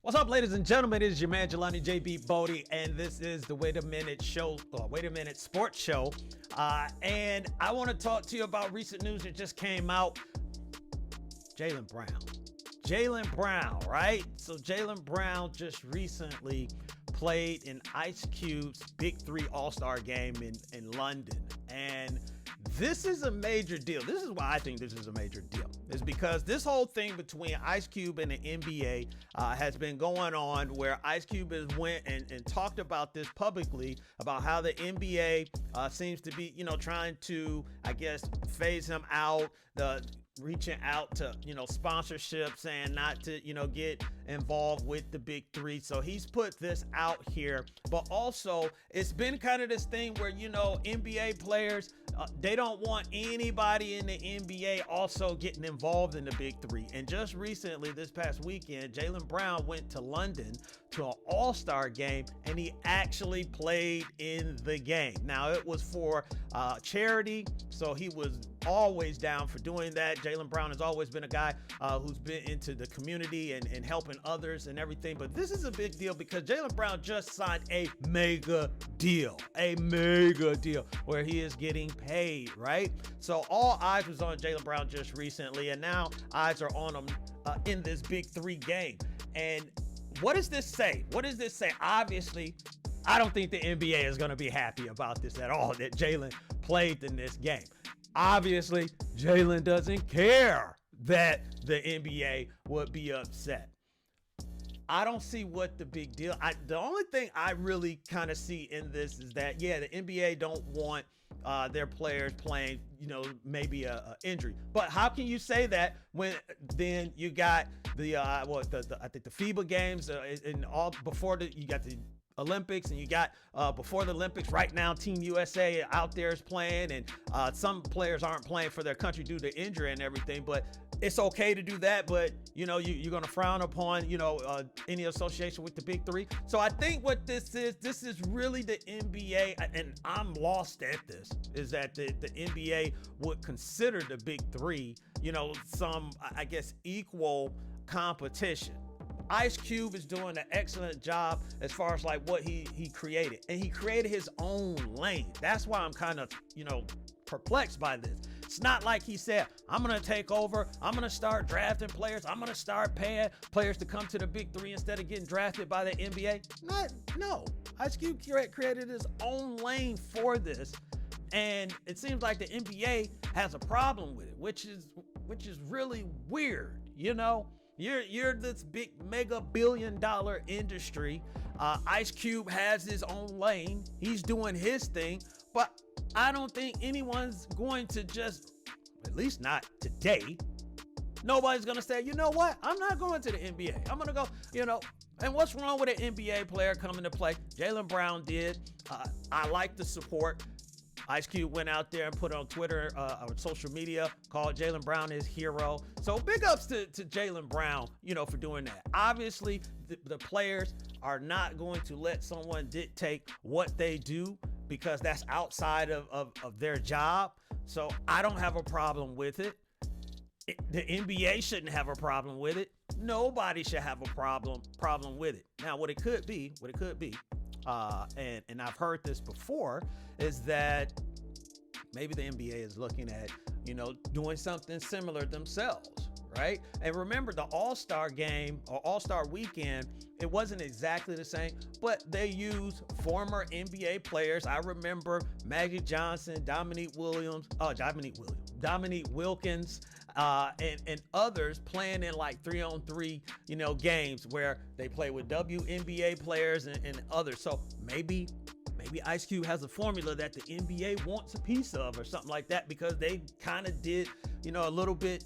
What's up, ladies and gentlemen? It is your man Jelani JB Bodie, and this is the Wait a Minute show, Wait a Minute Sports Show. And I want to talk to you about recent news that just came out. Jaylen Brown, right? So Jaylen Brown just recently played in Ice Cube's Big 3 All-Star game in London. And this is a major deal. This is why I think this is a major deal. Is because this whole thing between Ice Cube and the NBA has been going on, where Ice Cube has went and talked about this publicly, about how the NBA seems to be, trying to, I guess, phase him out, reaching out to, sponsorship, saying not to, get involved with the Big 3. So he's put this out here, but also it's been kind of this thing where, NBA players, they don't want anybody in the NBA also getting involved in the Big 3. And just recently, this past weekend, Jaylen Brown went to London to an All-Star game, and he actually played in the game. Now, it was for charity, so he was always down for doing that. Jaylen Brown has always been a guy who's been into the community and helping others and everything. But this is a big deal because Jaylen Brown just signed a mega deal where he is getting paid, right? So all eyes was on Jaylen Brown just recently, and now eyes are on him in this Big 3 game. And what does this say? Obviously, I don't think the NBA is going to be happy about this at all, that Jaylen played in this game. Obviously, Jaylen doesn't care that the NBA would be upset. I don't see what the big deal. The only thing I really kind of see in this is that, the NBA don't want their players playing, maybe a injury. But how can you say that when then you got the I think the FIBA games and all before you got the Olympics, and you got before the Olympics right now, Team USA out there is playing, and some players aren't playing for their country due to injury and everything, but it's okay to do that. But you're going to frown upon any association with the Big 3. So I think what this is really the NBA, and I'm lost at this, is that the NBA would consider the Big 3 some, I guess, equal competition. Ice Cube is doing an excellent job as far as like what he created, and he created his own lane. That's why I'm kind of perplexed by this. It's not like he said, I'm gonna take over, I'm gonna start drafting players, I'm gonna start paying players to come to the Big 3 instead of getting drafted by the NBA. No. Ice Cube created his own lane for this, and it seems like the NBA has a problem with it, which is really weird. You're this big mega billion-dollar industry. Ice Cube has his own lane. He's doing his thing, but I don't think anyone's going to just, at least not today, nobody's going to say, you know what? I'm not going to the NBA. I'm going to go, and what's wrong with an NBA player coming to play? Jaylen Brown did. I like the support. Ice Cube went out there and put on Twitter or social media, called Jaylen Brown his hero. So big ups to Jaylen Brown, for doing that. Obviously, the players are not going to let someone dictate what they do, because that's outside of their job. So I don't have a problem with it. The NBA shouldn't have a problem with it. Nobody should have a problem with it. Now, what it could be, and I've heard this before, is that maybe the NBA is looking at, doing something similar themselves, right? And remember, the All-Star game or All-Star weekend, it wasn't exactly the same, but they used former NBA players. I remember Magic Johnson, Dominique Wilkins, and others playing in like 3-on-3, games where they play with WNBA players and others. So maybe Ice Cube has a formula that the NBA wants a piece of or something like that, because they kind of did, a little bit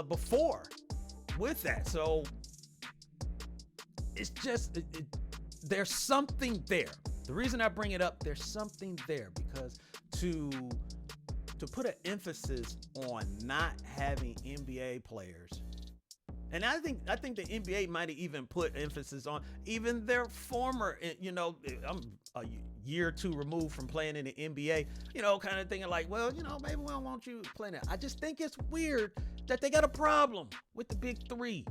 before with that. So it's just, there's something there. The reason I bring it up, there's something there, because to put an emphasis on not having NBA players, and I think the NBA might have even put emphasis on even their former, I'm a year or two removed from playing in the NBA, kind of thinking like, well, maybe we don't want you playing that. I just think it's weird that they got a problem with the Big 3.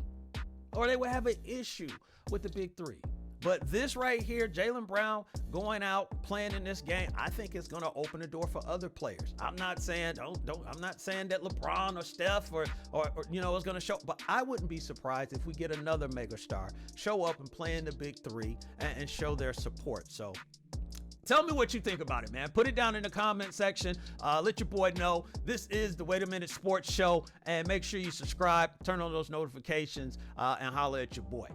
or they would have an issue with the big three. But this right here, Jaylen Brown going out playing in this game, I think it's going to open the door for other players. I'm not saying I'm not saying that LeBron or Steph or is going to show, but I wouldn't be surprised if we get another megastar show up and play in the big three and show their support. So tell me what you think about it, man. Put it down in the comment section. Let your boy know. This is the Wait a Minute Sports Show, and make sure you subscribe, turn on those notifications, and holler at your boy.